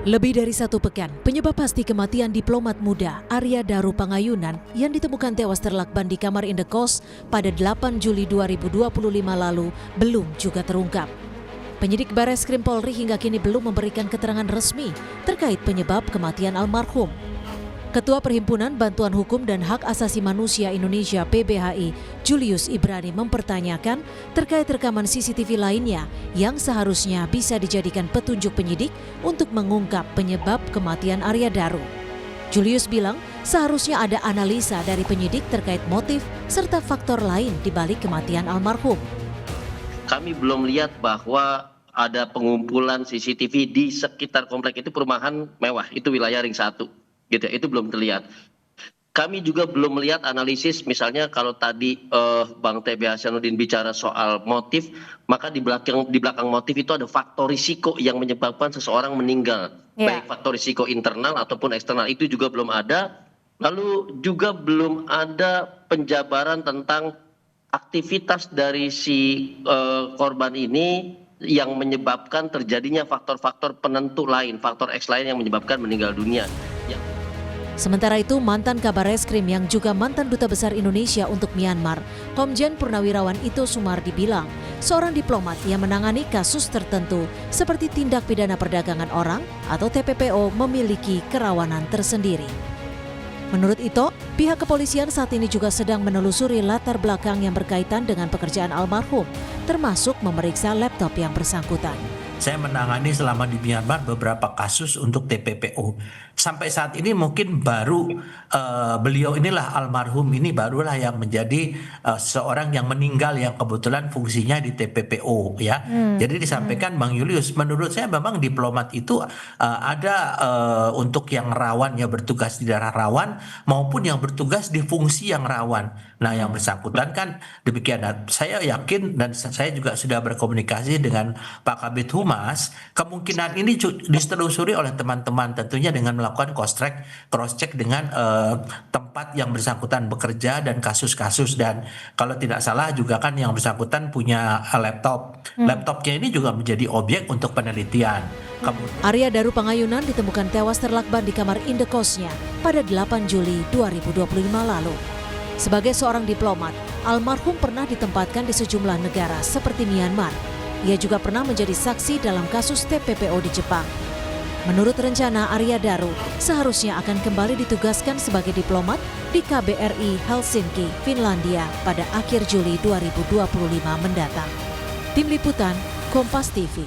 Lebih dari satu pekan, penyebab pasti kematian diplomat muda Arya Daru Pangayunan yang ditemukan tewas terlakban di kamar indekos pada 8 Juli 2025 lalu belum juga terungkap. Penyidik Bareskrim Polri hingga kini belum memberikan keterangan resmi terkait penyebab kematian almarhum. Ketua Perhimpunan Bantuan Hukum dan Hak Asasi Manusia Indonesia (PBHI), Julius Ibrani mempertanyakan terkait rekaman CCTV lainnya yang seharusnya bisa dijadikan petunjuk penyidik untuk mengungkap penyebab kematian Arya Daru. Julius bilang seharusnya ada analisa dari penyidik terkait motif serta faktor lain di balik kematian almarhum. Kami belum lihat bahwa ada pengumpulan CCTV di sekitar komplek itu, perumahan mewah, itu wilayah Ring 1. Gitu, itu belum terlihat. Kami juga belum melihat analisis, misalnya kalau tadi Bang TB Hasanuddin bicara soal motif, maka di belakang motif itu ada faktor risiko yang menyebabkan seseorang meninggal, baik faktor risiko internal ataupun eksternal, itu juga belum ada. Lalu juga belum ada penjabaran tentang aktivitas dari si korban ini yang menyebabkan terjadinya faktor-faktor penentu lain, faktor X lain yang menyebabkan meninggal dunia. Sementara itu, mantan Kabar Reskrim yang juga mantan Duta Besar Indonesia untuk Myanmar, Komjen Purnawirawan Ito Sumardi bilang, seorang diplomat yang menangani kasus tertentu seperti tindak pidana perdagangan orang atau TPPO memiliki kerawanan tersendiri. Menurut Ito, pihak kepolisian saat ini juga sedang menelusuri latar belakang yang berkaitan dengan pekerjaan almarhum, termasuk memeriksa laptop yang bersangkutan. Saya menangani selama di Myanmar beberapa kasus untuk TPPO. Sampai saat ini mungkin baru beliau inilah, almarhum ini barulah yang menjadi seorang yang meninggal yang kebetulan fungsinya di TPPO ya. Jadi disampaikan Bang Julius, menurut saya memang diplomat itu ada untuk yang rawan, ya bertugas di daerah rawan maupun yang bertugas di fungsi yang rawan. Nah, yang bersangkutan kan demikian. Nah, saya yakin dan saya juga sudah berkomunikasi dengan Pak Kabid Humas, kemungkinan ini ditelusuri oleh teman-teman tentunya dengan melakukan cross check dengan tempat yang bersangkutan bekerja dan kasus-kasus, dan kalau tidak salah juga kan yang bersangkutan punya laptop. Laptopnya ini juga menjadi objek untuk penelitian. Arya Daru Pangayunan ditemukan tewas terlakban di kamar indekosnya pada 8 Juli 2025 lalu. Sebagai seorang diplomat, almarhum pernah ditempatkan di sejumlah negara seperti Myanmar. Ia juga pernah menjadi saksi dalam kasus TPPO di Jepang. Menurut rencana, Arya Daru seharusnya akan kembali ditugaskan sebagai diplomat di KBRI Helsinki, Finlandia pada akhir Juli 2025 mendatang. Tim Liputan, Kompas TV.